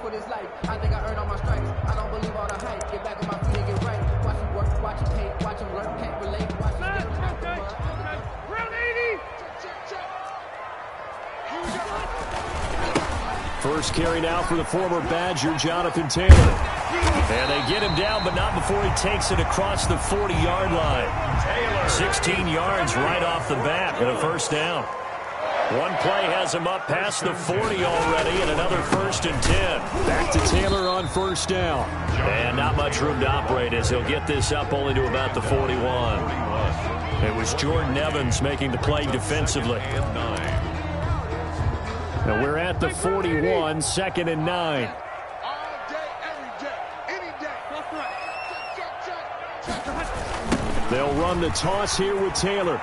For this life, I think I earned all my stripes. I don't believe all the hype. Get back on my feet and get right. Watch him work, watch him hate, watch him learn, can't relate. Watch him round 80. First carry now for the former Badger, Jonathan Taylor. And they get him down, but not before he takes it across the 40-yard line. 16 yards right off the bat and a first down. One play has him up past the 40 already, and another 1st and 10. Back to Taylor on first down. And not much room to operate as he'll get this up only to about the 41. It was Jordan Evans making the play defensively. Now we're at the 41, 2nd and 9. They'll run the toss here with Taylor.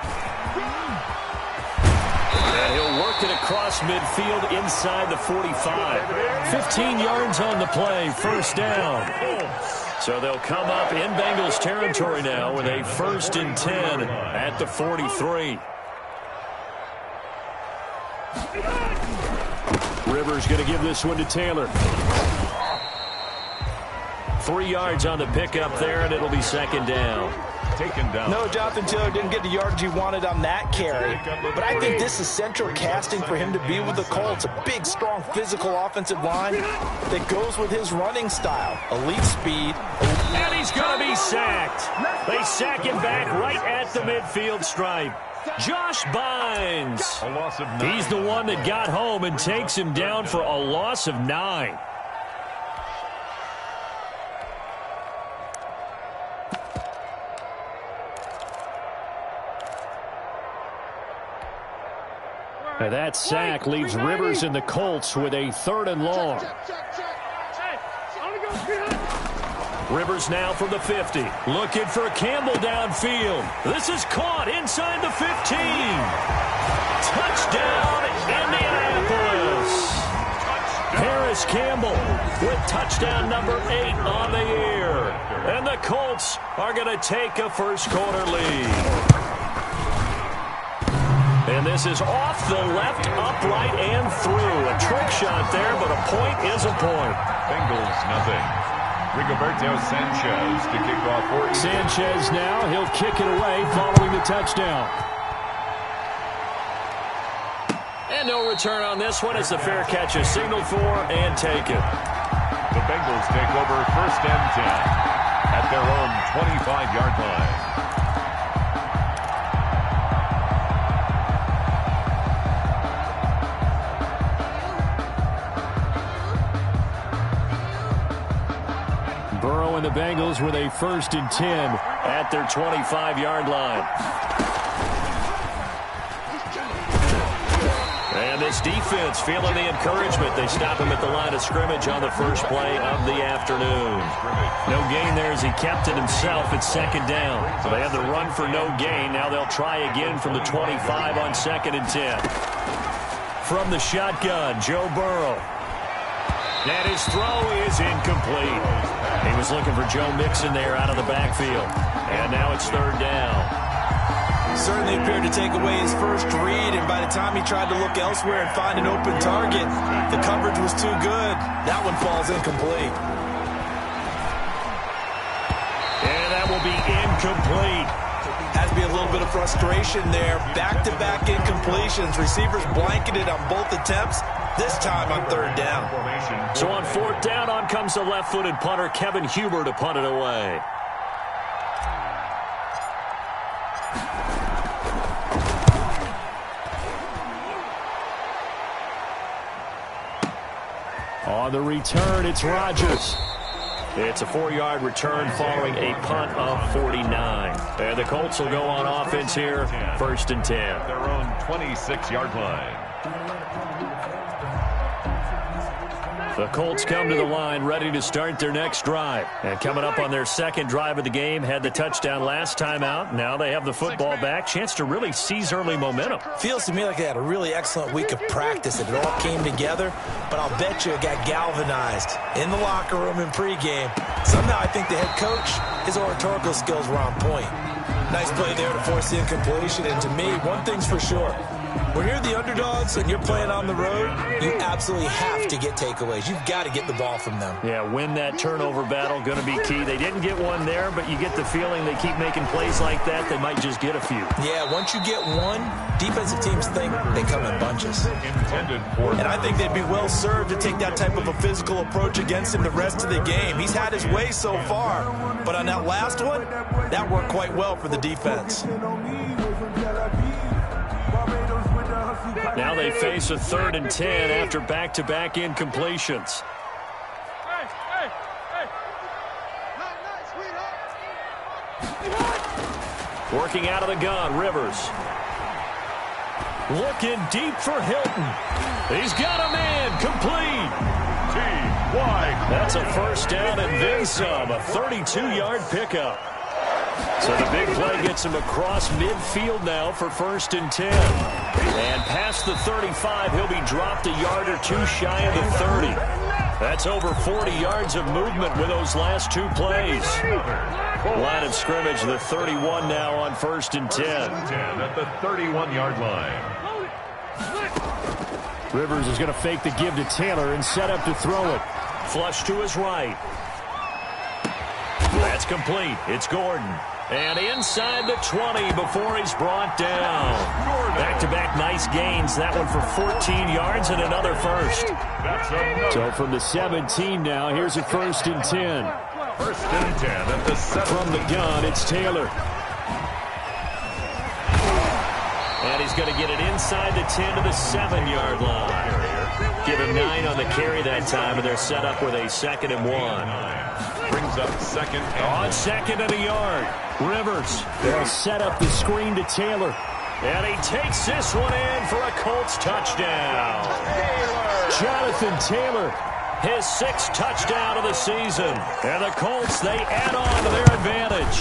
And he'll work it across midfield inside the 45. 15 yards on the play, first down. So they'll come up in Bengals territory now with a 1st and 10 at the 43. Rivers going to give this one to Taylor. 3 yards on the pickup there, and it'll be 2nd down. Taken down. No, Jonathan Taylor didn't get the yardage he wanted on that carry. But I think this is central casting for him to be with the Colts. A big, strong, physical offensive line that goes with his running style. Elite speed. And he's going to be sacked. They sack him back right at the midfield stripe. Josh Bynes. He's the one that got home and takes him down for a loss of 9. And that sack leaves Rivers and the Colts with a 3rd and long. Rivers now from the 50. Looking for Campbell downfield. This is caught inside the 15. Touchdown, Indianapolis. Harris Campbell with touchdown number 8 on the year. And the Colts are going to take a first-quarter lead. And this is off the left, upright, and through. A trick shot there, but a point is a point. Bengals, nothing. Rigoberto Sanchez to kick off for you. Sanchez now, he'll kick it away following the touchdown. And no return on this one as the fair catch is signaled for and taken. The Bengals take over 1st and 10 at their own 25-yard line. Burrow and the Bengals with a 1st and 10 at their 25-yard line. And this defense feeling the encouragement. They stop him at the line of scrimmage on the first play of the afternoon. No gain there as he kept it himself at 2nd down. So they had the run for no gain. Now they'll try again from the 25 on 2nd and 10. From the shotgun, Joe Burrow. And his throw is incomplete. He was looking for Joe Mixon there out of the backfield. And now it's 3rd down. Certainly appeared to take away his first read, and by the time he tried to look elsewhere and find an open target, the coverage was too good. That one falls incomplete. And that will be incomplete. Has to be a little bit of frustration there. Back-to-back incompletions. Receivers blanketed on both attempts. This time on 3rd down. So on 4th down, on comes the left-footed punter, Kevin Huber, to punt it away. On the return, it's Rodgers. It's a 4-yard return following a punt of 49. And the Colts will go on offense here, 1st and 10. Their own 26-yard line. The Colts come to the line ready to start their next drive. And coming up on their second drive of the game, had the touchdown last time out. Now they have the football back. Chance to really seize early momentum. Feels to me like they had a really excellent week of practice. It all came together, but I'll bet you it got galvanized in the locker room in pregame. Somehow I think the head coach, his oratorical skills were on point. Nice play there to force the incompletion. And to me, one thing's for sure. When you're the underdogs and you're playing on the road, you absolutely have to get takeaways. You've got to get the ball from them. Yeah, win that turnover battle, going to be key. They didn't get one there, but you get the feeling they keep making plays like that, they might just get a few. Yeah, once you get one, defensive teams think they come in bunches. And I think they'd be well served to take that type of a physical approach against him the rest of the game. He's had his way so far, but on that last one, that worked quite well for the defense. Now they face a 3rd and 10 after back-to-back incompletions. Working out of the gun, Rivers. Looking deep for Hilton. He's got a man, complete. That's a first down and then some, a 32-yard pickup. So the big play gets him across midfield now for 1st and 10. And past the 35, he'll be dropped a yard or two shy of the 30. That's over 40 yards of movement with those last two plays. Line of scrimmage, the 31 now on 1st and 10. At the 31-yard line. Rivers is going to fake the give to Taylor and set up to throw it. Flush to his right. That's complete. It's Gordon. And inside the 20 before he's brought down. Back-to-back nice gains. That one for 14 yards and another first. So from the 17 now, here's a 1st and 10. 1st and 10 at the 7. From the gun, it's Taylor. And he's going to get it inside the 10 to the 7-yard line. Give him 9 on the carry that time, and they're set up with a 2nd and 1. Brings up 2nd and on 2nd and a yard. Rivers, they'll set up the screen to Taylor. And he takes this one in for a Colts touchdown. Jonathan Taylor, his 6th touchdown of the season. And the Colts, they add on to their advantage.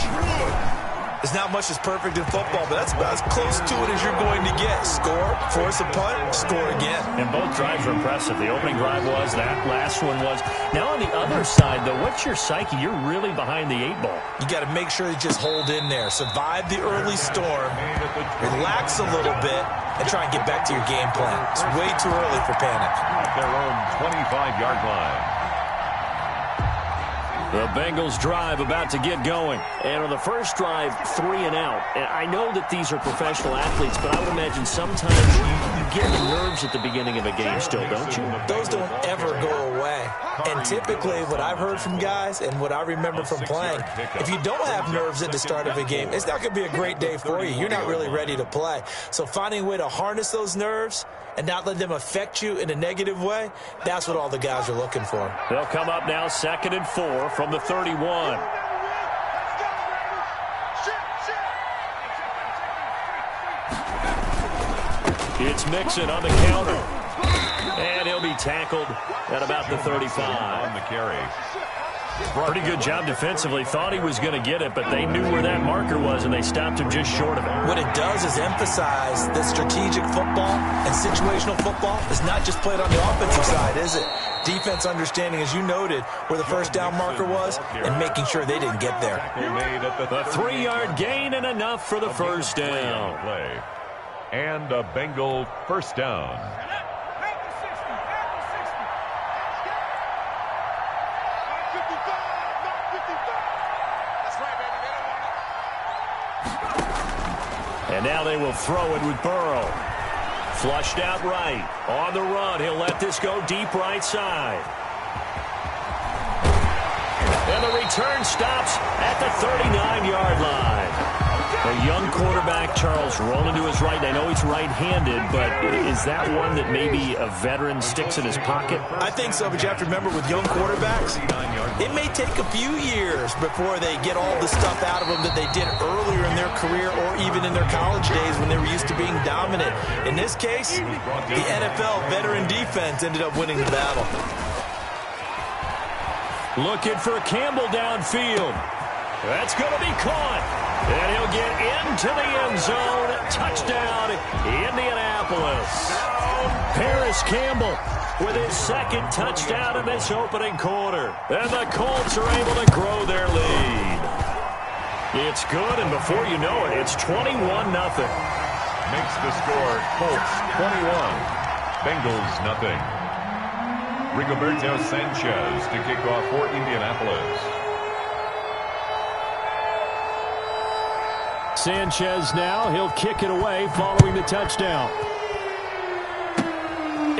There's not much that's perfect in football, but that's about as close to it as you're going to get. Score, force a punt, score again. And both drives were impressive. The opening drive was, that last one was. Now on the other side, though, what's your psyche? You're really behind the 8 ball. You got to make sure you just hold in there. Survive the early storm, relax a little bit, and try and get back to your game plan. It's way too early for panic. At their own 25-yard line. The Bengals drive about to get going. And on the first drive, 3 and out. And I know that these are professional athletes, but I would imagine sometimes you get nerves at the beginning of a game still, don't you? Those don't ever go away. And typically what I've heard from guys and what I remember from playing, if you don't have nerves at the start of a game, it's not going to be a great day for you. You're not really ready to play. So finding a way to harness those nerves and not let them affect you in a negative way, that's what all the guys are looking for. They'll come up now 2nd and 4 from the 31. It's Mixon on the counter. And he'll be tackled at about the 35. On the carry. Pretty good job defensively. Thought he was going to get it, but they knew where that marker was, and they stopped him just short of it. What it does is emphasize that strategic football and situational football is not just played on the offensive side, is it? Defense understanding, as you noted, where the first down marker was and making sure they didn't get there. The 3-yard gain and enough for the first down. And a Bengal first down. And now they will throw it with Burrow. Flushed out right. On the run, he'll let this go deep right side. And the return stops at the 39-yard line. A young quarterback, Charles, rolling to his right. I know he's right-handed, but is that one that maybe a veteran sticks in his pocket? I think so, but you have to remember with young quarterbacks, it may take a few years before they get all the stuff out of them that they did earlier in their career or even in their college days when they were used to being dominant. In this case, the NFL veteran defense ended up winning the battle. Looking for Campbell downfield. That's going to be caught. And he'll get into the end zone. Touchdown, Indianapolis. Paris Campbell with his second touchdown in this opening quarter. And the Colts are able to grow their lead. It's good, and before you know it, it's 21-0. Makes the score Colts 21, Bengals nothing. Rigoberto Sanchez to kick off for Indianapolis. Sanchez now, he'll kick it away following the touchdown.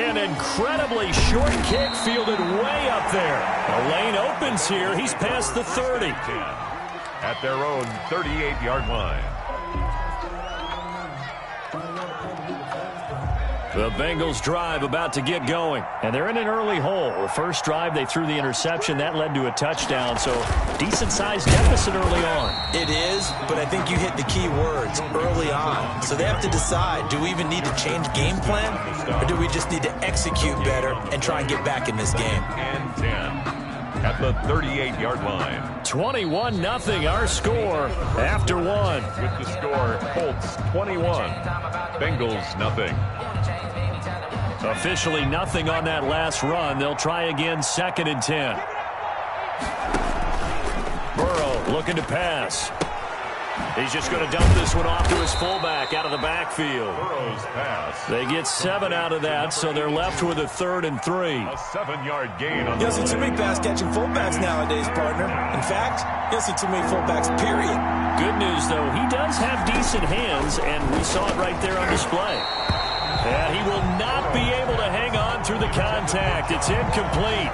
An incredibly short kick fielded way up there. The lane opens here. He's past the 30. At their own 38-yard line. The Bengals drive about to get going, and they're in an early hole. The first drive, they threw the interception. That led to a touchdown, so decent-sized deficit early on. It is, but I think you hit the key words, early on. So they have to decide, do we even need to change game plan, or do we just need to execute better and try and get back in this game? And 10 at the 38-yard line. 21-0 our score after one. With the score, Colts 21, Bengals nothing. Officially nothing on that last run. They'll try again, 2nd and 10. Burrow looking to pass. He's just going to dump this one off to his fullback out of the backfield. Burrow's pass. They get 7 out of that, so they're left with a 3rd and 3. A 7-yard gain on You don't see too many pass-catching fullbacks nowadays, partner. In fact, you don't see too many fullbacks, period. Good news, though, he does have decent hands, and we saw it right there on display. And he will not be able to hang on through the contact. It's incomplete.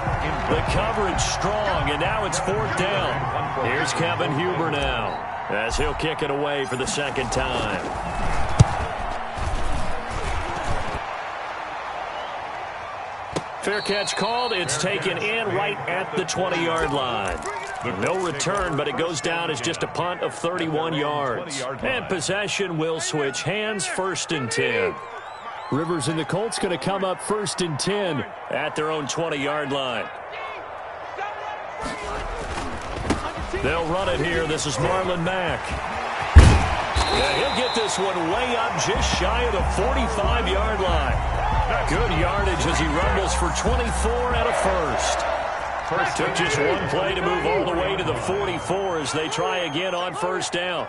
The coverage strong, and now it's 4th down. Here's Kevin Huber now, as he'll kick it away for the second time. Fair catch called. It's taken in right at the 20-yard line. No return, but it goes down as just a punt of 31 yards. And possession will switch hands, 1st and 10. Rivers and the Colts going to come up 1st and 10 at their own 20-yard line. They'll run it here. This is Marlon Mack. Yeah, he'll get this one way up just shy of the 45-yard line. Good yardage as he rumbles for 24 and a first. Took just one play to move all the way to the 44 as they try again on 1st down.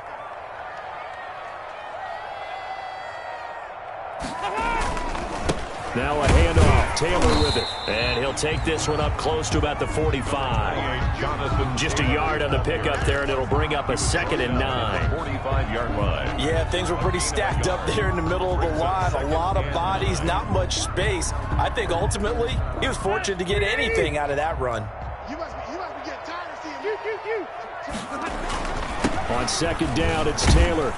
Now a handoff. Taylor with it. And he'll take this one up close to about the 45. Just a yard on the pickup there, and it'll bring up a 2nd and 9. 45-yard line. Yeah, things were pretty stacked up there in the middle of the line. A lot of bodies, not much space. I think ultimately he was fortunate to get anything out of that run. You must be getting tired of seeing On 2nd down, it's Taylor.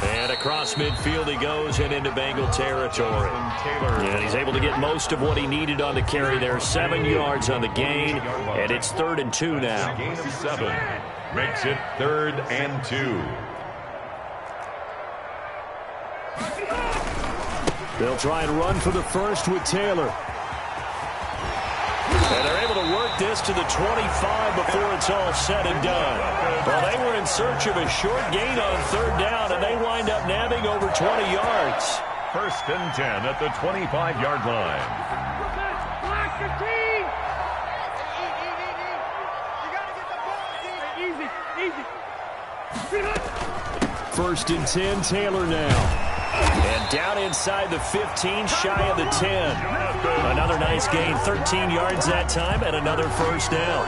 And across midfield he goes and into Bengal territory. And he's able to get most of what he needed on the carry there. 7 yards on the gain, and it's 3rd and 2 now. Gain of 7 makes it 3rd and 2. They'll try and run for the first with Taylor. And they're able to work this to the 25 before it's all said and done. Well, they were in search of a short gain on 3rd down, and they wind up nabbing over 20 yards. 1st and 10 at the 25-yard line. Block your team! You gotta get the ball, easy. 1st and 10, Taylor now. And down inside the 15, shy of the 10. Another nice gain, 13 yards that time, and another 1st down.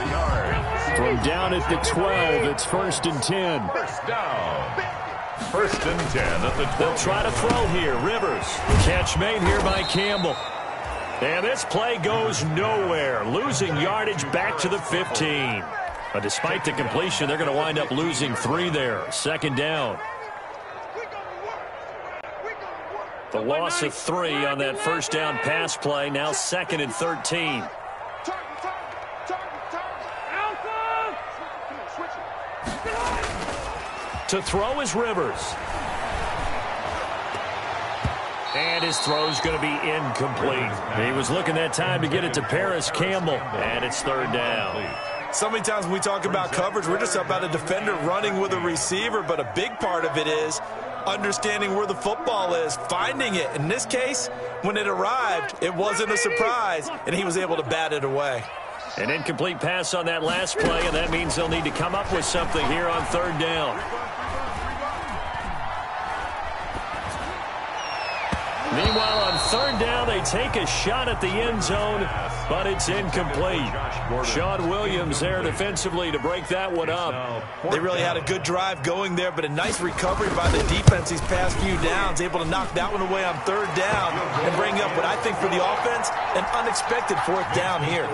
From down at the 12, it's 1st and 10. 1st down. 1st and 10 at the 12. They'll try to throw here. Rivers. Catch made here by Campbell. And this play goes nowhere. Losing yardage back to the 15. But despite the completion, they're going to wind up losing 3 there. 2nd down. The loss of 3 on that 1st down pass play. Now 2nd and 13. To throw is Rivers. And his throw's going to be incomplete. He was looking that time to get it to Paris Campbell. And it's 3rd down. So many times when we talk about coverage, we're just about a defender running with a receiver, but a big part of it is understanding where the football is, finding it. In this case, when it arrived, it wasn't a surprise, and he was able to bat it away. An incomplete pass on that last play, and that means they'll need to come up with something here on third down. Meanwhile, on third down, they take a shot at the end zone, but it's incomplete. Sean Williams there defensively to break that one up. They really had a good drive going there, but a nice recovery by the defense these past few downs, able to knock that one away on third down and bring up what I think for the offense, an unexpected fourth down here.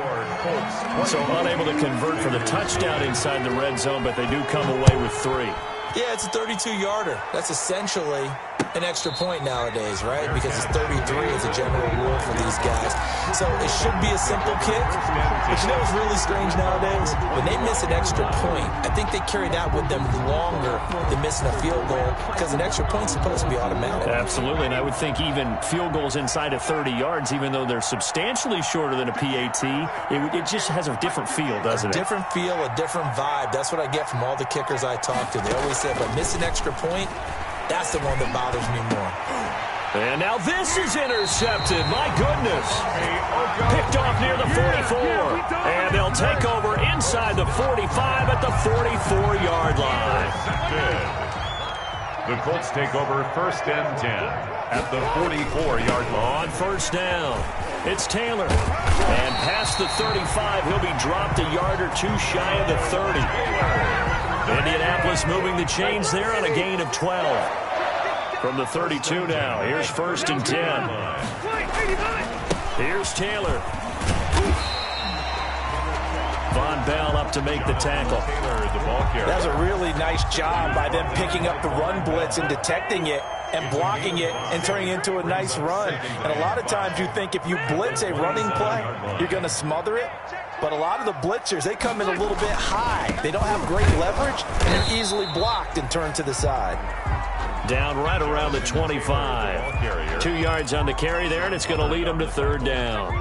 So unable to convert for the touchdown inside the red zone, but they do come away with 3. Yeah, it's a 32-yarder. That's essentially an extra point nowadays, right? Because it's 33 as a general rule for these guys. So it should be a simple kick. But you know what's really strange nowadays? When they miss an extra point, I think they carry that with them longer than missing a field goal because an extra point's supposed to be automatic. Absolutely, and I would think even field goals inside of 30 yards, even though they're substantially shorter than a PAT, it just has a different feel, doesn't it? A different feel, a different vibe. That's what I get from all the kickers I talk to. They always say, if I miss an extra point, that's the one that bothers me more. And now this is intercepted. My goodness. Picked off near the 44. And they'll take over inside the 45 at the 44-yard line. The Colts take over first and 10 at the 44-yard line. On first down, it's Taylor. And past the 35, he'll be dropped a yard or two shy of the 30. Indianapolis moving the chains there on a gain of 12. From the 32 now, here's first and 10. Here's Taylor. Von Bell up to make the tackle. That was a really nice job by them picking up the run blitz and detecting it and blocking it and turning it into a nice run. And a lot of times you think if you blitz a running play, you're going to smother it. But a lot of the blitzers, they come in a little bit high. They don't have great leverage, and they're easily blocked and turned to the side. Down right around the 25. 2 yards on the carry there, and it's going to lead them to third down.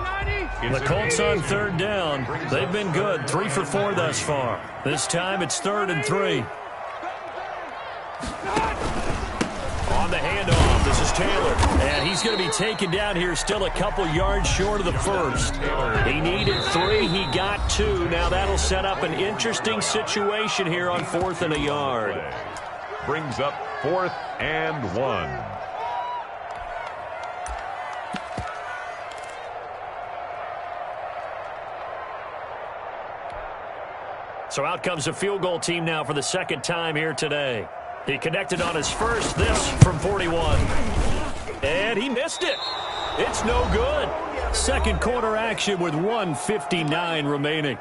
The Colts on third down. They've been good, 3 for 4 thus far. This time it's 3rd and 3. On the handoff, this is Taylor. And he's going to be taken down here, still a couple yards short of the first. He needed 3, he got 2. Now that'll set up an interesting situation here on 4th and a yard. Brings up 4th and 1. So out comes a field goal team now for the second time here today. He connected on his first, this from 41. And he missed it. It's no good. Second quarter action with 1:59 remaining.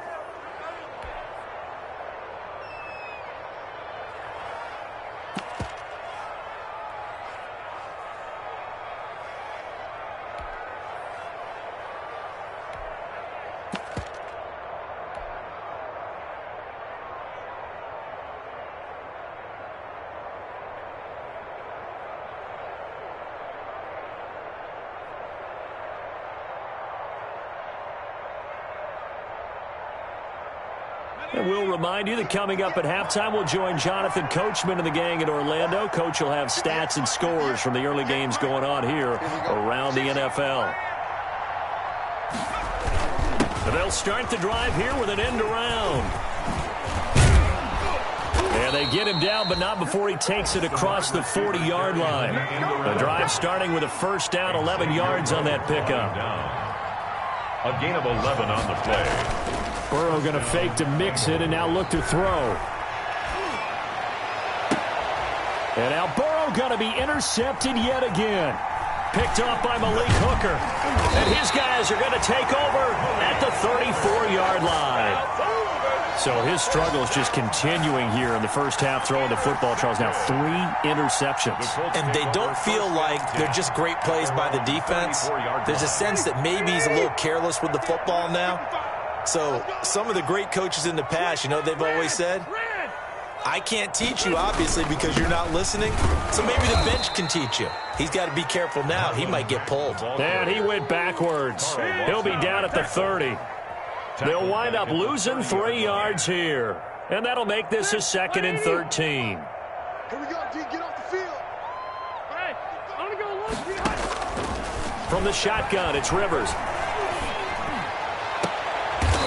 And we'll remind you that coming up at halftime, we'll join Jonathan Coachman and the gang in Orlando. Coach will have stats and scores from the early games going on here around the NFL. And they'll start the drive here with an end around. And they get him down, but not before he takes it across the 40-yard line. The drive starting with a first down, 11 yards on that pickup. A gain of 11 on the play. Burrow going to fake to mix it and now look to throw. And now Burrow going to be intercepted yet again. Picked off by Malik Hooker. And his guys are going to take over at the 34-yard line. So his struggle is just continuing here in the first half, throwing the football. Charles, now 3 interceptions. And they don't feel like they're just great plays by the defense. There's a sense that maybe he's a little careless with the football now. So some of the great coaches in the past, you know, they've always said, I can't teach you, obviously, because you're not listening. So maybe the bench can teach you. He's got to be careful now. He might get pulled. And he went backwards. He'll be down at the 30. They'll wind up losing 3 yards here. And that'll make this a 2nd and 13. Here we go, D. Get off the field. Hey, I'm going to go look behind. From the shotgun, it's Rivers.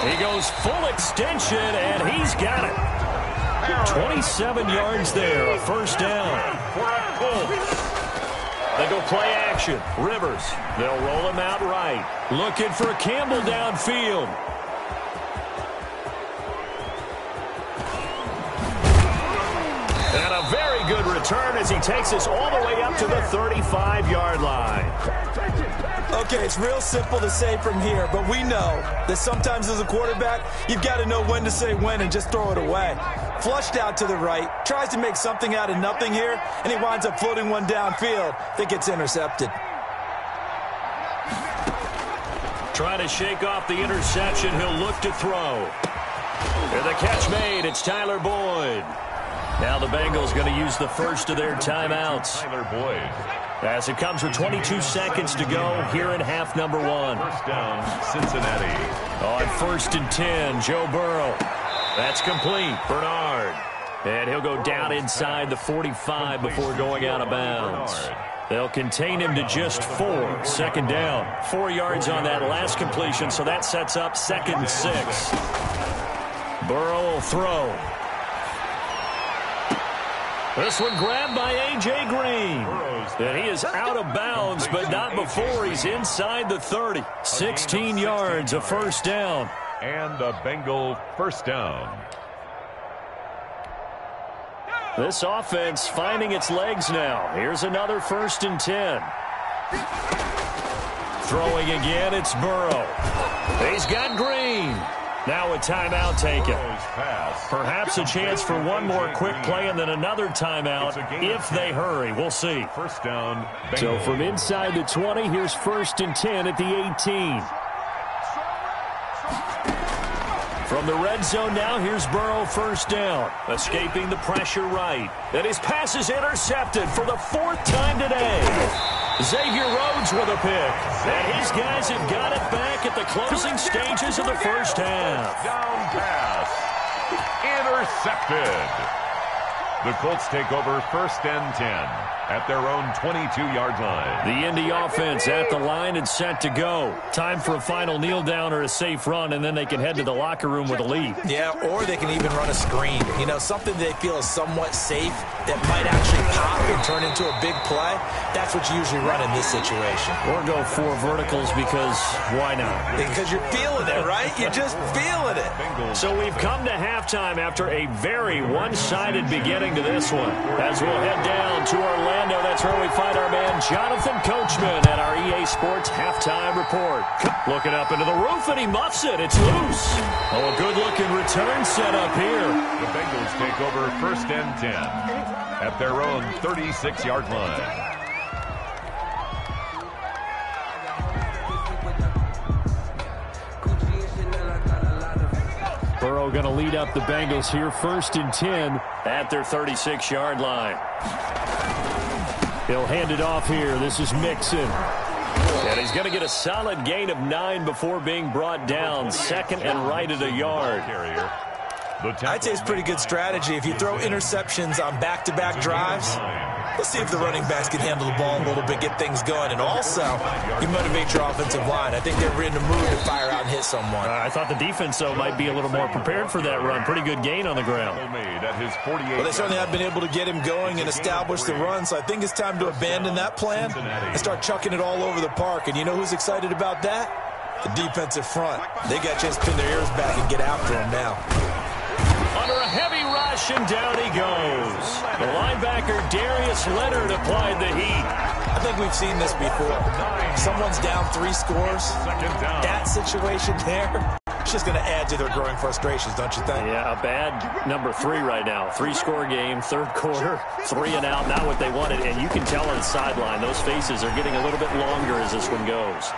He goes full extension, and he's got it. 27 yards there, a first down. They go play action. Rivers, they'll roll him out right. Looking for Campbell downfield. And a very good return as he takes us all the way up to the 35-yard line. Okay, it's real simple to say from here, but we know that sometimes as a quarterback, you've got to know when to say when and just throw it away. Flushed out to the right, tries to make something out of nothing here, and he winds up floating one downfield that gets intercepted. Trying to shake off the interception, he'll look to throw. And the catch made, it's Tyler Boyd. Now the Bengals going to use the first of their timeouts. Tyler Boyd. As it comes with 22 seconds to go here in half number 1. First down, Cincinnati. On 1st and 10, Joe Burrow. That's complete. Bernard. And he'll go down inside the 45 before going out of bounds. They'll contain him to just 4. 2nd down. 4 yards on that last completion, so that sets up 2nd and 6. Burrow will throw. This one grabbed by A.J. Green. And he is out of bounds, but not before he's inside the 30. 16 yards, a first down. And a Bengal first down. This offense finding its legs now. Here's another 1st and 10. Throwing again, it's Burrow. He's got Green. Now a timeout taken. Perhaps a chance for one more quick play and then another timeout if they hurry. We'll see. First down. So from inside the 20, here's 1st and 10 at the 18. From the red zone now, here's Burrow, first down. Escaping the pressure right. And his pass is intercepted for the 4th time today. Xavier Rhodes with a pick. And his guys have got it back at the closing stages of the first half. Down pass. Intercepted. The Colts take over 1st and 10 at their own 22-yard line. The Indy offense at the line and set to go. Time for a final kneel down or a safe run, and then they can head to the locker room with a lead. Yeah, or they can even run a screen. You know, something they feel is somewhat safe that might actually pop and turn into a big play. That's what you usually run in this situation. Or go 4 verticals because why not? Because you're feeling it, right? You're just feeling it. So we've come to halftime after a very one-sided beginning to this one. As we'll head down to Orlando, that's where we find our man Jonathan Coachman at our EA Sports Halftime Report. Looking up into the roof, and he muffs it. It's loose. Oh, a good-looking return set up here. The Bengals take over 1st and 10 at their own 36-yard line. Burrow going to lead up the Bengals here, 1st and 10 at their 36-yard line. He'll hand it off here. This is Mixon. And he's going to get a solid gain of 9 before being brought down. 2nd and right at a yard. I'd say it's pretty good strategy. If you throw interceptions on back-to-back drives, let's see if the running backs can handle the ball a little bit, get things going. And also, you motivate your offensive line. I think they're in the mood to fire out and hit someone. I thought the defense, though, might be a little more prepared for that run. Pretty good gain on the ground. Well, they certainly have been able to get him going and establish the run, so I think it's time to abandon that plan and start chucking it all over the park. And you know who's excited about that? The defensive front. They got a chance to pin their ears back and get after him now. Under a heavy rush, and down he goes. The linebacker, Darius Leonard, applied the heat. I think we've seen this before. Someone's down 3 scores. That situation there, it's just going to add to their growing frustrations, don't you think? Yeah, a bad number 3 right now. 3-score game, 3rd quarter, 3 and out, not what they wanted. And you can tell on the sideline, those faces are getting a little bit longer as this one goes.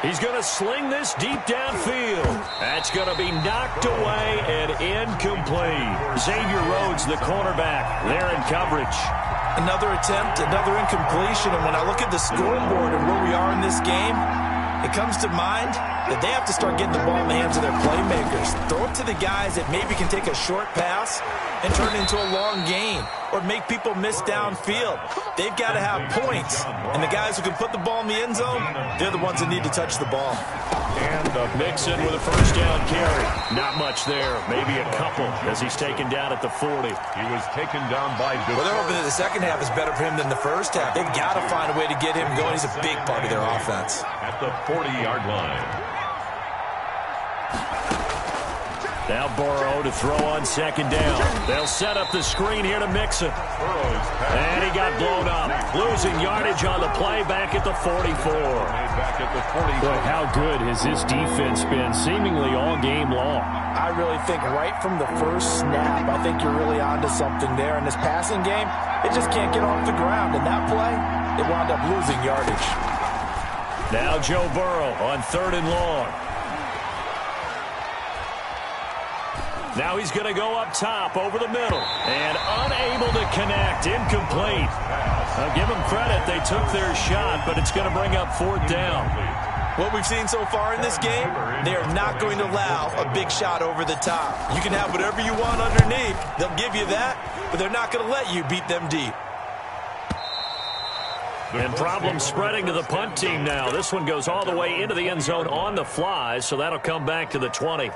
He's going to sling this deep downfield. That's going to be knocked away and incomplete. Xavier Rhodes, the cornerback, there in coverage. Another attempt, another incompletion. And when I look at the scoreboard and where we are in this game, it comes to mind that they have to start getting the ball in the hands of their playmakers. Throw it to the guys that maybe can take a short pass and turn it into a long gain or make people miss downfield. They've got to have points, and the guys who can put the ball in the end zone, they're the ones that need to touch the ball. And Mixon with a first down carry. Not much there, maybe a couple as he's taken down at the 40. He was taken down by Well, they're hoping that the second half is better for him than the first half. They've got to find a way to get him going. He's a big part of their offense. at the 40-yard line. Now Burrow to throw on second down. They'll set up the screen here to Mixon. And he got blown up. Losing yardage on the play back at the 44. Boy, how good has this defense been seemingly all game long? I really think right from the first snap, I think you're really onto something there. In this passing game, it just can't get off the ground. In that play, they wound up losing yardage. Now Joe Burrow on 3rd and long. Now he's going to go up top over the middle. And unable to connect. Incomplete. I'll give them credit. They took their shot, but it's going to bring up 4th down. What we've seen so far in this game, they are not going to allow a big shot over the top. You can have whatever you want underneath. They'll give you that, but they're not going to let you beat them deep. And problems spreading to the punt team now. This one goes all the way into the end zone on the fly, so that'll come back to the 20.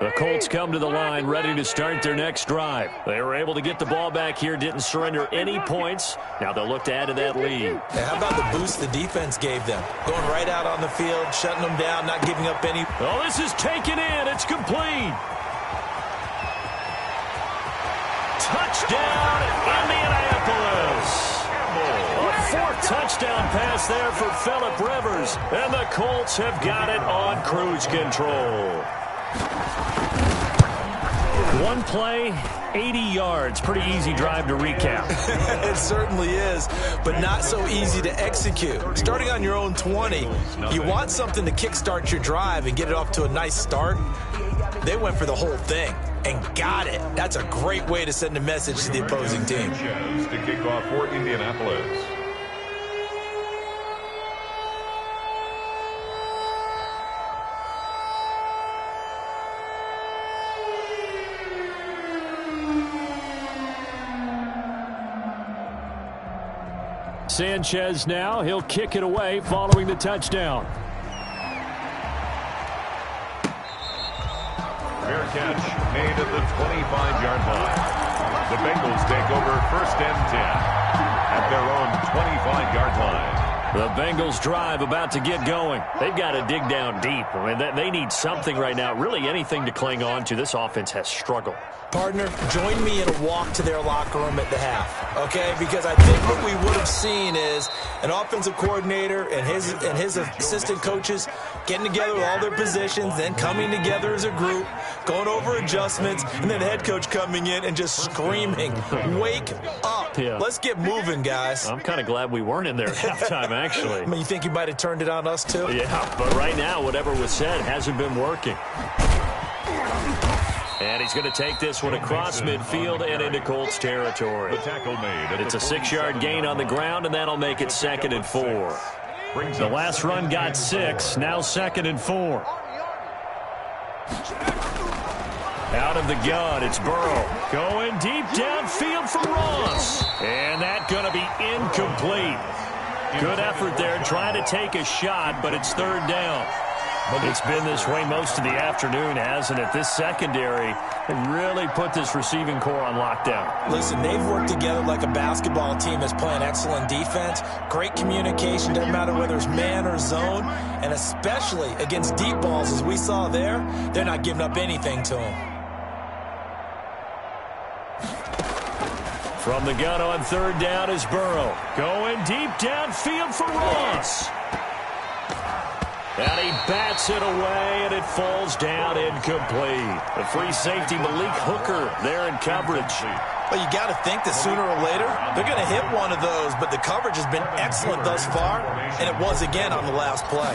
The Colts come to the line ready to start their next drive. They were able to get the ball back here, didn't surrender any points. Now they'll look to add to that lead. Hey, how about the boost the defense gave them? Going right out on the field, shutting them down, not giving up any. Oh, this is taken in. It's complete. Touchdown, Indianapolis. A 4th touchdown pass there for Phillip Rivers. And the Colts have got it on cruise control. One play, 80 yards. Pretty easy drive to recap. It certainly is, but not so easy to execute. Starting on your own 20, you want something to kickstart your drive and get it off to a nice start. They went for the whole thing and got it. That's a great way to send a message to the opposing team. To kick off for Indianapolis. Sanchez now, he'll kick it away following the touchdown. Fair catch made at the 25-yard line. The Bengals take over 1st and 10 at their own 25-yard line. The Bengals drive about to get going. They've got to dig down deep. I mean, they need something right now, really anything to cling on to. This offense has struggled. Partner, join me in a walk to their locker room at the half, okay? Because I think what we would have seen is an offensive coordinator and his assistant coaches getting together with all their positions, then coming together as a group, going over adjustments, and then the head coach coming in and just screaming, "Wake up. Yeah. Let's get moving, guys." I'm kind of glad we weren't in there at halftime, actually. I mean, you think you might have turned it on us, too? Yeah, but right now, whatever was said hasn't been working. And he's going to take this one across midfield and into Colts territory. The tackle made. It's a 6-yard gain on the ground, and that'll make it 2nd and 4. The last run got 6, now 2nd and 4. Out of the gun, it's Burrow. Going deep downfield for Ross. And that's going to be incomplete. Good effort there, trying to take a shot, but it's 3rd down. It's been this way most of the afternoon, hasn't it? This secondary really put this receiving core on lockdown. Listen, they've worked together like a basketball team that's playing excellent defense. Great communication, doesn't matter whether it's man or zone. And especially against deep balls, as we saw there, they're not giving up anything to them. From the gun on 3rd down is Burrow. Going deep downfield for Ross. And he bats it away, and it falls down incomplete. The free safety, Malik Hooker, there in coverage. Well, you got to think that sooner or later, they're going to hit one of those, but the coverage has been excellent thus far, and it was again on the last play.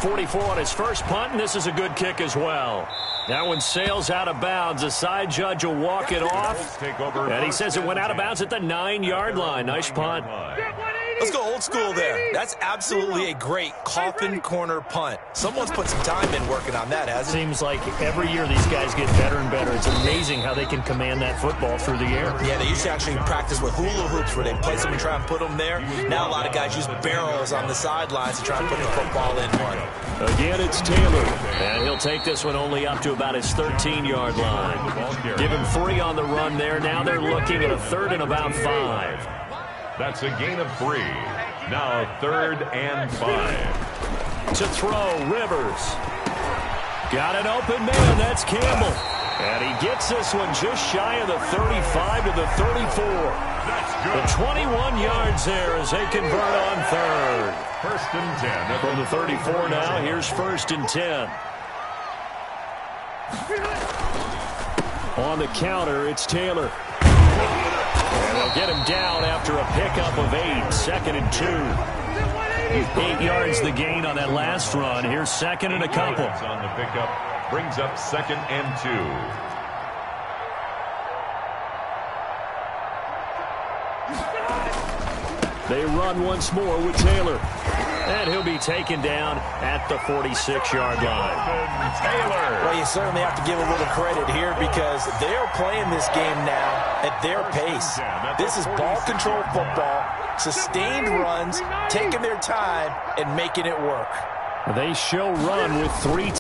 44 on his first punt, and this is a good kick as well. That one sails out of bounds. The side judge will walk it off. And he says it went out of bounds at the 9-yard line. Nice punt. Let's go old school there. That's absolutely a great coffin corner punt. Someone's put some time in working on that, hasn't it? Seems like every year these guys get better and better. It's amazing how they can command that football through the air. Yeah, they used to actually practice with hula hoops where they place them and try and put them there. Now a lot of guys use barrels on the sidelines to try and put the football in one. Again, it's Taylor. And he'll take this one only up to about his 13-yard line. Give him 3 on the run there. Now they're looking at a 3rd and about 5. That's a gain of 3. Now 3rd and 5. To throw, Rivers. Got an open man. That's Campbell. And he gets this one just shy of the 35 to the 34. The 21 yards there as they convert on 3rd. 1st and 10. From the 34 now, here's 1st and 10. On the counter, it's Taylor. And they'll get him down after a pickup of 8. 2nd and 2. 8 yards the gain on that last run. Here's 2nd and a couple. On the pickup brings up 2nd and 2. They run once more with Taylor. And he'll be taken down at the 46-yard line. Taylor. Well, you certainly have to give a little credit here because they're playing this game now at their pace. This is ball control football, sustained runs, taking their time, and making it work. They show run with 3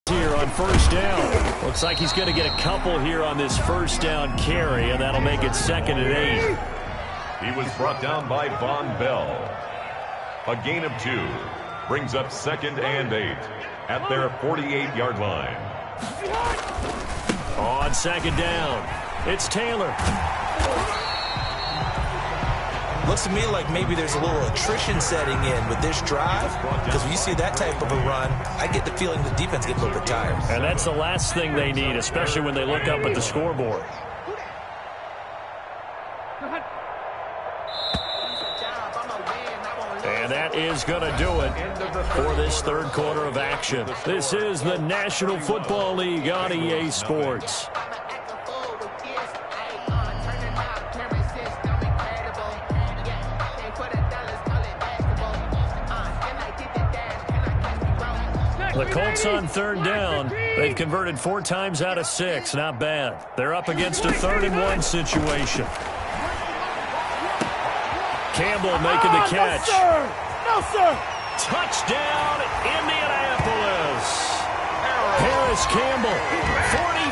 here on 1st down. Looks like he's going to get a couple here on this 1st down carry, and that'll make it 2nd and 8. He was brought down by Von Bell. A gain of 2 brings up 2nd and 8 at their 48-yard line. On 2nd down, it's Taylor. Looks to me like maybe there's a little attrition setting in with this drive because when you see that type of a run, I get the feeling the defense gets a little bit tired. And that's the last thing they need, especially when they look up at the scoreboard. And that is going to do it for this 3rd quarter of action. This is the National Football League on EA Sports. The Colts on 3rd down. They've converted 4 times out of 6. Not bad. They're up against a 3rd and 1 situation. Campbell making the catch. No, sir. No, sir. Touchdown, Indianapolis. Harris Campbell,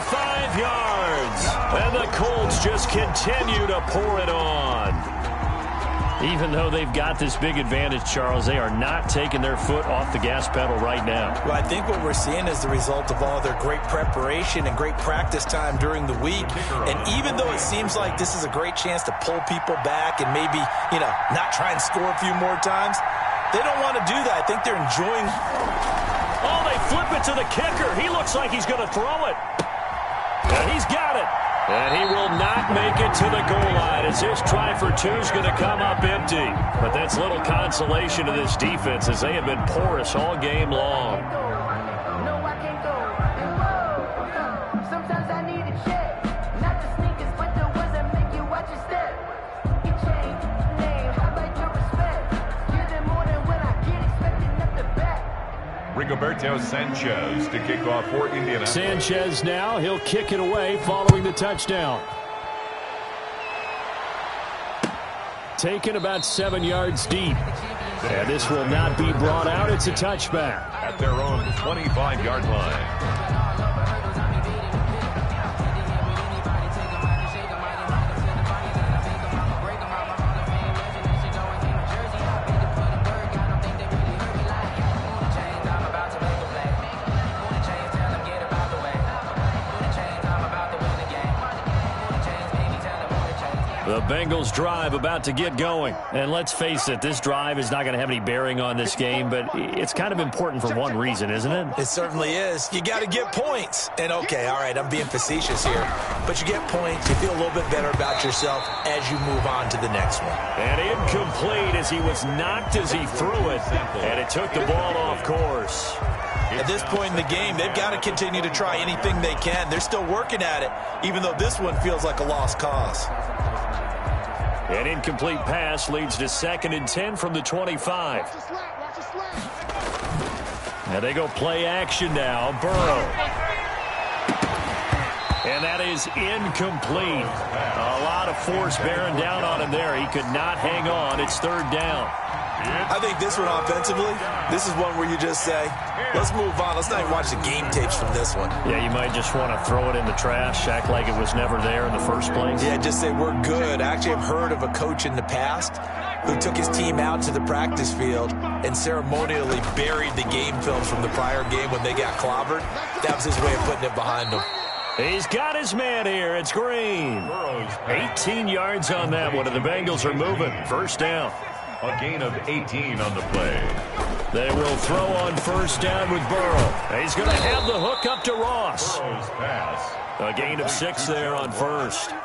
45 yards. And the Colts just continue to pour it on. Even though they've got this big advantage, Charles, they are not taking their foot off the gas pedal right now. Well, I think what we're seeing is the result of all their great preparation and great practice time during the week. And even though it seems like this is a great chance to pull people back and maybe, not try and score a few more times, they don't want to do that. I think they're enjoying. Oh, they flip it to the kicker. He looks like he's going to throw it. And he's got it. And he will not make it to the goal line as his try for 2 is going to come up empty. But that's little consolation to this defense as they have been porous all game long. No, I can't go. Sometimes I need a check. Not the sneakers, but the ones that make you watch your step. You change name, how about your respect? Give them more than when I get expecting up the back. Rigoberto Sanchez to kick off for Indianapolis. Sanchez now, he'll kick it away following the touchdown. Taken about 7 yards deep. And this will not be brought out. It's a touchback. At their own 25-yard line. The Bengals drive about to get going. And let's face it, this drive is not going to have any bearing on this game, but it's kind of important for one reason, isn't it? It certainly is. You got to get points. And okay, all right, I'm being facetious here. But you get points, you feel a little bit better about yourself as you move on to the next one. And incomplete as he was knocked as he threw it. And it took the ball off course. At this point in the game, they've got to continue to try anything they can. They're still working at it, even though this one feels like a lost cause. An incomplete pass leads to 2nd and 10 from the 25. Now they go play action now. Burrow. And that is incomplete. A lot of force bearing down on him there. He could not hang on. It's 3rd down. I think this one offensively, this is one where you just say, let's move on. Let's not even watch the game tapes from this one. Yeah, you might just want to throw it in the trash, act like it was never there in the first place. Yeah, just say we're good. I actually have heard of a coach in the past who took his team out to the practice field and ceremonially buried the game films from the prior game when they got clobbered. That was his way of putting it behind them. He's got his man here. It's Green. 18 yards on that one, and the Bengals are moving. 1st down. A gain of 18 on the play. They will throw on 1st down with Burrow. He's going to have the hook up to Ross. A gain of 6 there on 1st.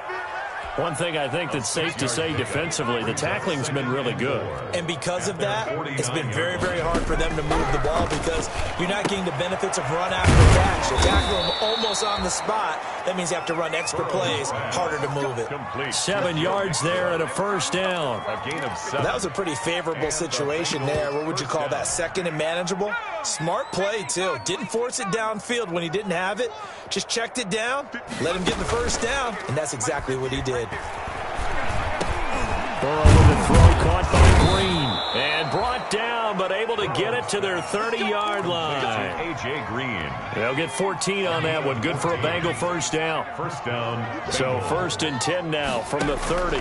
One thing I think that's safe to say defensively, the tackling's been really good. And because of that, it's been very, very hard for them to move the ball because you're not getting the benefits of run after catch. You tackle them almost on the spot. That means you have to run extra plays, harder to move it. 7 yards there and a 1st down. A gain of 7. That was a pretty favorable situation there. What would you call that? 2nd and manageable? Smart play, too. Didn't force it downfield when he didn't have it. Just checked it down, let him get the 1st down, and that's exactly what he did. Burrow with the throw caught by Green. And brought down, but able to get it to their 30-yard line. A.J. Green. They'll get 14 on that one. Good for a Bengal 1st down. 1st down. So 1st and 10 now from the 30.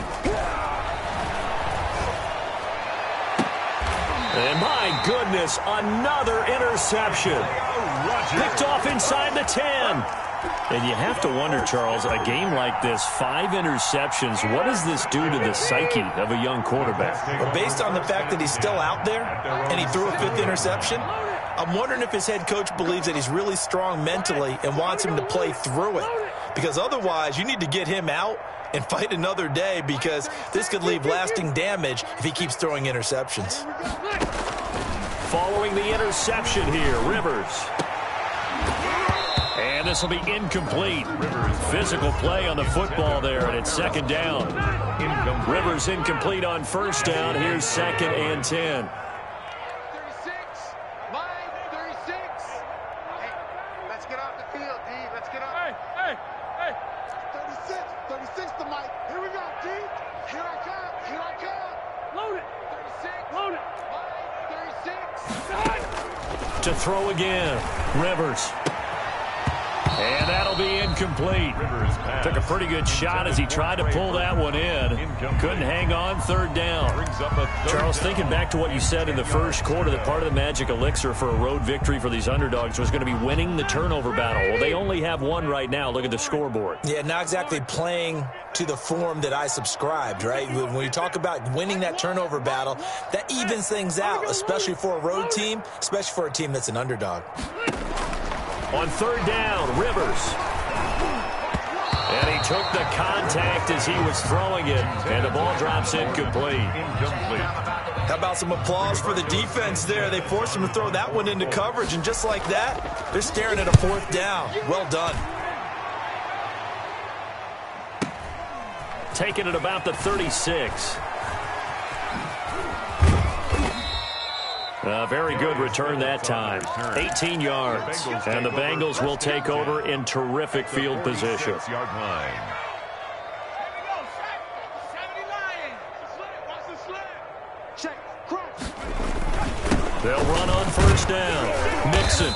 And my goodness, another interception. Picked off inside the 10. And you have to wonder, Charles, a game like this, 5 interceptions, what does this do to the psyche of a young quarterback? Well, based on the fact that he's still out there and he threw a 5th interception, I'm wondering if his head coach believes that he's really strong mentally and wants him to play through it. Because otherwise, you need to get him out and fight another day because this could leave lasting damage if he keeps throwing interceptions. Following the interception here, Rivers. And this will be incomplete. Physical play on the football there, and it's 2nd down. Rivers incomplete on 1st down. Here's 2nd and 10. 36. Line 36. Hey, let's get off the field, D. Let's get off. Hey. 36. 36 to Mike. Here we go, D. Here I come. Here I come. Load it. 36. Load it. Line 36. To throw again, Rivers. And that'll be incomplete. Took a pretty good shot as he tried to pull that one in. Couldn't hang on. 3rd down. Charles, thinking back to what you said in the 1st quarter, that part of the magic elixir for a road victory for these underdogs was going to be winning the turnover battle. Well, they only have one right now. Look at the scoreboard. Yeah, not exactly playing to the form that I subscribed, right? When you talk about winning that turnover battle, that evens things out, especially for a road team, especially for a team that's an underdog. On 3rd down, Rivers. And he took the contact as he was throwing it, and the ball drops incomplete. How about some applause for the defense there? They forced him to throw that one into coverage, and just like that, they're staring at a 4th down. Well done. Taking it about the 36. A very good return that time. 18 yards. And the Bengals will take over in terrific field position. They'll run on 1st down. Mixon.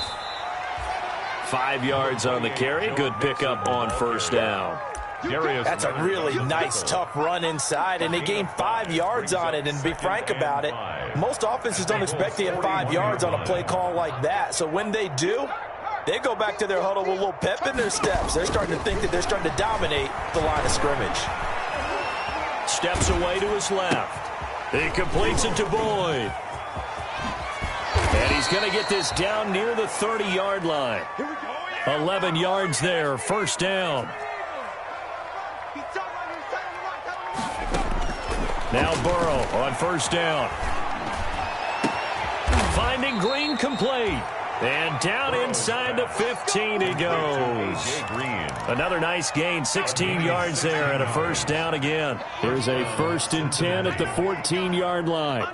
5 yards on the carry. Good pickup on 1st down. That's a really nice, tough run inside, and they gained 5 yards on it. And to be frank about it, most offenses don't expect to get 5 yards on a play call like that. So when they do, they go back to their huddle with a little pep in their steps. They're starting to think that they're starting to dominate the line of scrimmage. Steps away to his left. He completes it to Boyd. And he's going to get this down near the 30-yard line. 11 yards there, 1st down. Now Burrow on 1st down. Finding Green complete. And down inside the 15 he goes. Another nice gain, 16 yards there, and a first down again. Here's a 1st and 10 at the 14-yard line.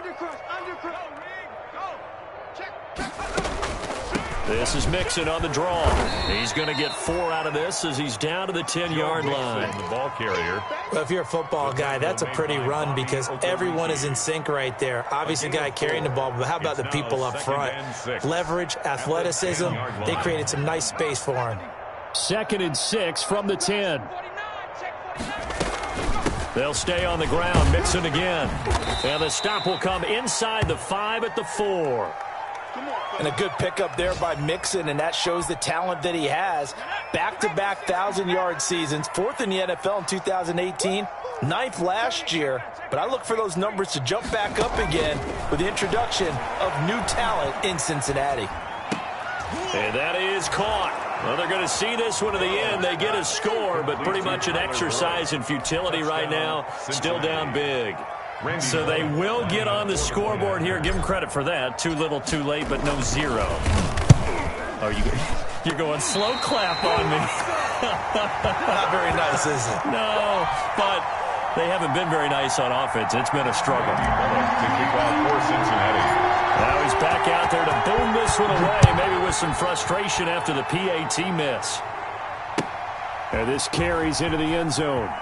This is Mixon on the draw. He's going to get 4 out of this as he's down to the 10-yard line. The ball carrier. Well, if you're a football guy, that's a pretty run because everyone is in sync right there. Obviously, the guy carrying the ball, but how about the people up front? Leverage, athleticism, they created some nice space for him. 2nd and 6 from the 10. They'll stay on the ground. Mixon again. And the stop will come inside the 5 at the 4. And a good pickup there by Mixon, and that shows the talent that he has. Back-to-back 1,000-yard seasons, 4th in the NFL in 2018, 9th last year. But I look for those numbers to jump back up again with the introduction of new talent in Cincinnati. And that is caught. Well, they're going to see this one to the end. They get a score, but pretty much an exercise in futility right now. Still down big. So they will get on the scoreboard here. Give them credit for that. Too little, too late, but no 0. Oh, you're going slow clap on me. Not very nice, is it? No, but they haven't been very nice on offense. It's been a struggle. Now he's back out there to boom this one away, maybe with some frustration after the PAT miss. And this carries into the end zone.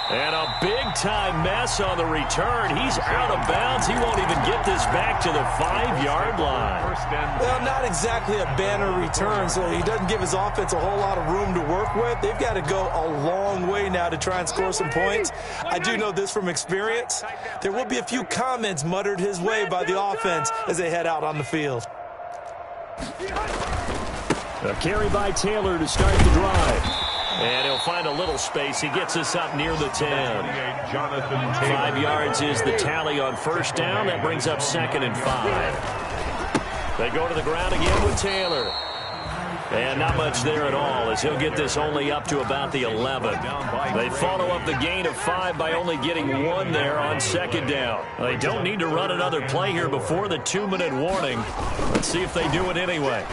And a big-time mess on the return. He's out of bounds. He won't even get this back to the 5-yard line. Well, not exactly a banner return, so he doesn't give his offense a whole lot of room to work with. They've got to go a long way now to try and score some points. I do know this from experience. There will be a few comments muttered his way by the offense as they head out on the field. A carry by Taylor to start the drive. And he'll find a little space. He gets us up near the 10. 5 yards is the tally on 1st down. That brings up 2nd and 5. They go to the ground again with Taylor. And not much there at all as he'll get this only up to about the 11. They follow up the gain of 5 by only getting 1 there on 2nd down. They don't need to run another play here before the 2-minute warning. Let's see if they do it anyway.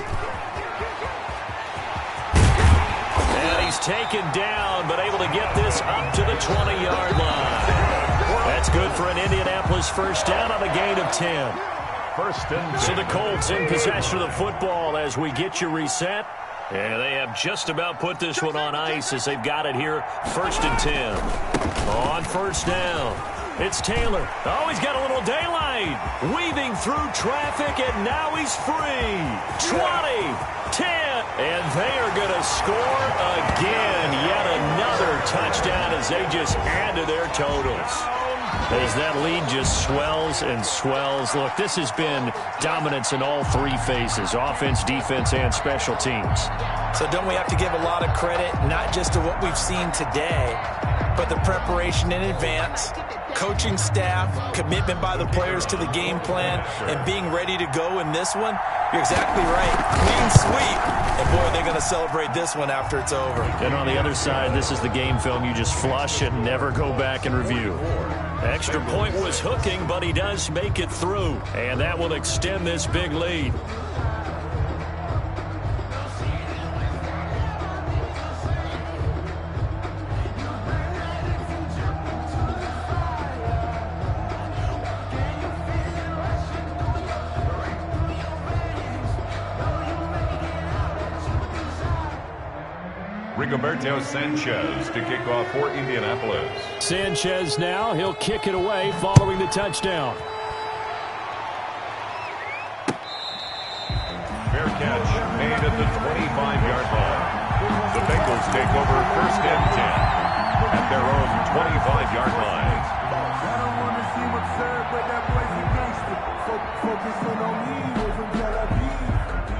He's taken down, but able to get this up to the 20-yard line. That's good for an Indianapolis 1st down on a gain of 10. So the Colts in possession of the football as we get you reset. And they have just about put this one on ice as they've got it here. 1st and 10. On 1st down, it's Taylor. Oh, he's got a little daylight. Weaving through traffic, and now he's free. 20, 10. And they are going to score again. Yet another touchdown as they just add to their totals. As that lead just swells and swells. Look, this has been dominance in all 3 phases. Offense, defense, and special teams. So don't we have to give a lot of credit, not just to what we've seen today, but the preparation in advance, coaching staff, commitment by the players to the game plan, and being ready to go in this one? You're exactly right. Clean sweep. And, boy, they're going to celebrate this one after it's over. And on the other side, this is the game film you just flush and never go back and review. Extra point was hooking, but he does make it through. And that will extend this big lead. Rigoberto Sanchez to kick off for Indianapolis. Sanchez now, he'll kick it away following the touchdown. Fair catch made at the 25-yard line. The Bengals take over 1st and 10 at their own 25-yard line. I don't want to seem absurd, but that boy's a gangster. Focusing on me, we're from Tel Aviv.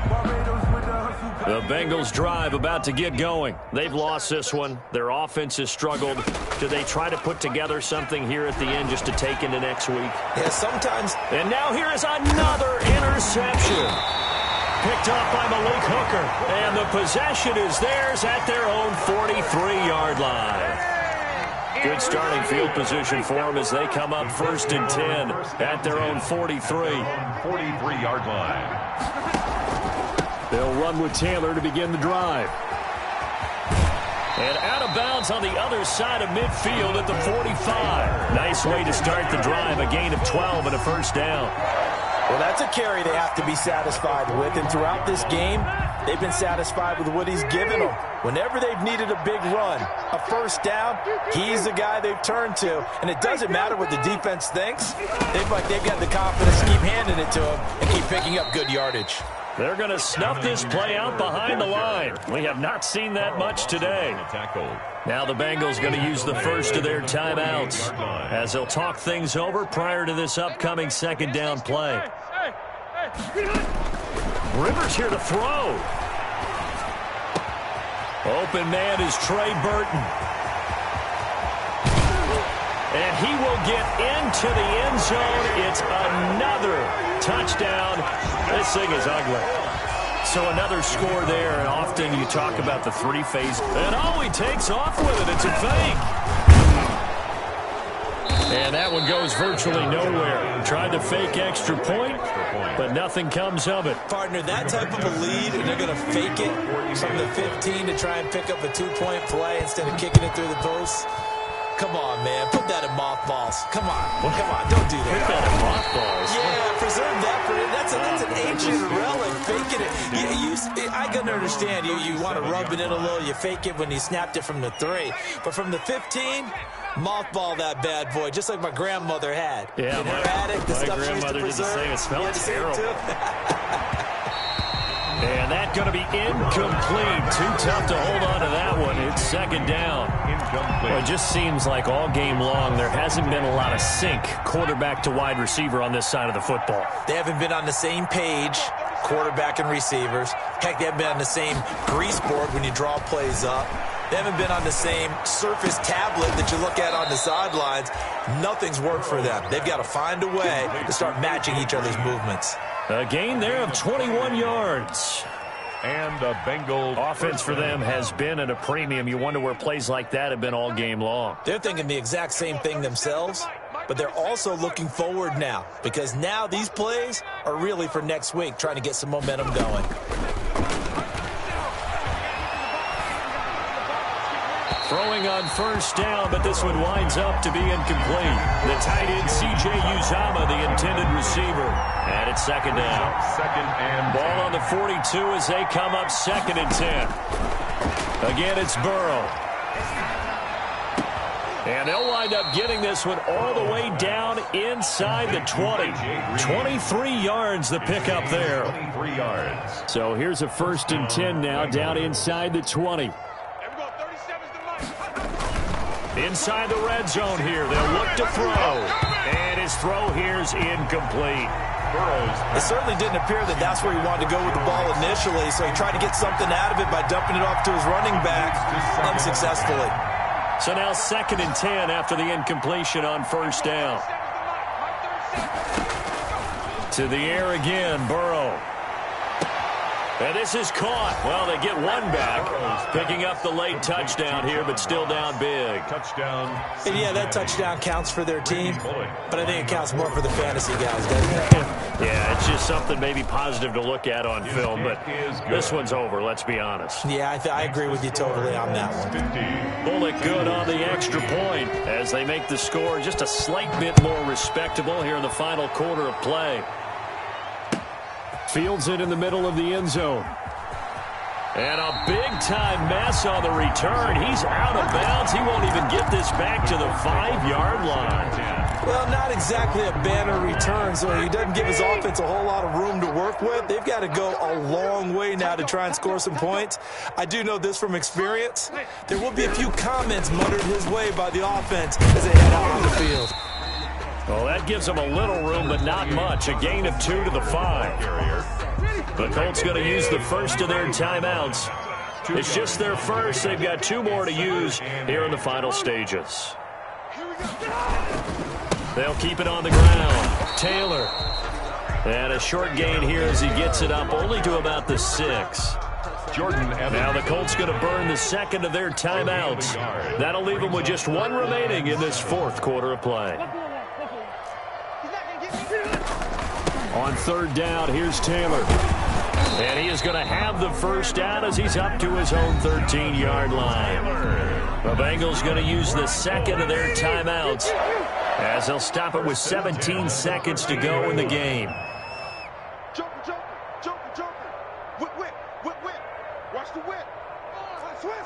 Barbados with the hustle. The Bengals drive about to get going. They've lost this one. Their offense has struggled. Do they try to put together something here at the end just to take into next week? Yeah, sometimes. And now here is another interception. Picked off by Malik Hooker. And the possession is theirs at their own 43-yard line. Good starting field position for them as they come up 1st and 10 at their own 43. 43-yard line. They'll run with Taylor to begin the drive. And out of bounds on the other side of midfield at the 45. Nice way to start the drive, a gain of 12 and a first down. Well, that's a carry they have to be satisfied with, and throughout this game, they've been satisfied with what he's given them. Whenever they've needed a big run, a first down, he's the guy they've turned to. And it doesn't matter what the defense thinks. They've got the confidence to keep handing it to him and keep picking up good yardage. They're going to snuff this play out behind the line. We have not seen that much today. Now the Bengals going to use the first of their timeouts as they'll talk things over prior to this upcoming second down play. Rivers here to throw. Open man is Trey Burton. And he will get into the end zone. It's another touchdown. This thing is ugly. So another score there, and often you talk about the three-phase. And oh, he takes off with it. It's a fake. And that one goes virtually nowhere. Tried to fake extra point, but nothing comes of it. Partner, that type of a lead, and they're going to fake it from the 15 to try and pick up a two-point play instead of kicking it through the post. Come on, man. Put that in mothballs. Come on. Come on. Don't do that. Put that in mothballs? Yeah, preserve that for it. That's an ancient relic. Faking it. I can understand. You want to rub it in a little. You fake it when you snapped it from the 3. But from the 15, mothball that bad boy, just like my grandmother had. Yeah, in her attic, the stuff she used to did the preserve. same. It smelled terrible. And that's going to be incomplete. Too tough to hold on to that one. It's second down. Well, it just seems like all game long there hasn't been a lot of sync quarterback to wide receiver on this side of the football. They haven't been on the same page, quarterback and receivers. Heck, they haven't been on the same grease board when you draw plays up. They haven't been on the same Surface tablet that you look at on the sidelines. Nothing's worked for them. They've got to find a way to start matching each other's movements. A gain there of 21 yards. And the Bengals Offense for them has been at a premium. You wonder where plays like that have been all game long. They're thinking the exact same thing themselves, but they're also looking forward now because now these plays are really for next week, trying to get some momentum going. Throwing on first down, but this one winds up to be incomplete. The tight end, C.J. Uzomah, the intended receiver. And it's second down. Second and Ball on the 42 as they come up second and 10. Again, it's Burrow. And they'll wind up getting this one all the way down inside the 20. 23 yards the pickup there. 23 yards. So here's a first and 10 now down inside the 20. Inside the red zone here. They'll look to throw. And his throw here's incomplete. It certainly didn't appear that that's where he wanted to go with the ball initially, so he tried to get something out of it by dumping it off to his running back unsuccessfully. So now second and 10 after the incompletion on first down. To the air again, Burrow. And this is caught. Well, they get one back, picking up the late touchdown here, but still down big. Touchdown. And yeah, that touchdown counts for their team, but I think it counts more for the fantasy guys, doesn't it? Yeah, it's just something maybe positive to look at on film, but this one's over, let's be honest. Yeah, I agree with you totally on that one. Bullock good on the extra point as they make the score just a slight bit more respectable here in the final quarter of play. Fields it in the middle of the end zone. And a big-time mess on the return. He's out of bounds. He won't even get this back to the 5-yard line. Well, not exactly a banner return, so he doesn't give his offense a whole lot of room to work with. They've got to go a long way now to try and score some points. I do know this from experience. There will be a few comments muttered his way by the offense as they head out on the field. Well, that gives them a little room, but not much. A gain of 2 to the 5. The Colts going to use the first of their timeouts. It's just their first. They've got 2 more to use here in the final stages. They'll keep it on the ground. Taylor. And a short gain here as he gets it up only to about the 6. Jordan. Now the Colts going to burn the second of their timeouts. That'll leave them with just 1 remaining in this fourth quarter of play. On third down, here's Taylor. And he is going to have the first down as he's up to his own 13-yard line. The Bengals going to use the second of their timeouts as they'll stop it with 17 seconds to go in the game. Joker. Whip. Watch the whip. Switch.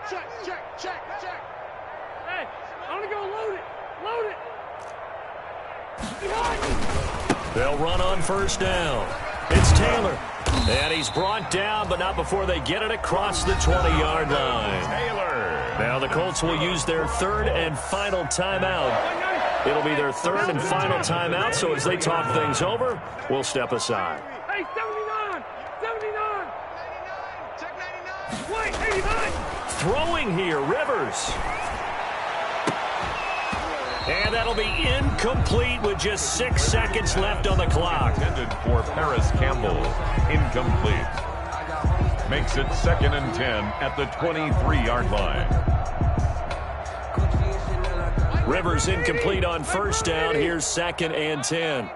Check. Hey, I'm going to go load it. They'll run on first down. It's Taylor. And he's brought down, but not before they get it across the 20-yard line. Taylor. Now the Colts will use their third and final timeout. It'll be their third and final timeout, so as they talk things over, we'll step aside. Hey, 79. Check 99. Wait, 89. Throwing here, Rivers. And that'll be incomplete with just 6 seconds left on the clock. Intended for Paris Campbell. Incomplete. Makes it 2nd and 10 at the 23-yard line. Rivers incomplete on first down. Here's 2nd and 10.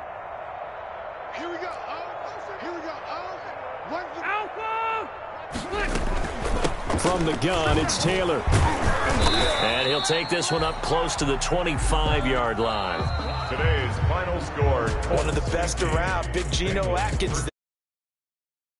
Here we go. Alpha. From the gun, it's Taylor. And he'll take this one up close to the 25-yard line. Today's final score. One of the best around, Big Geno Atkins.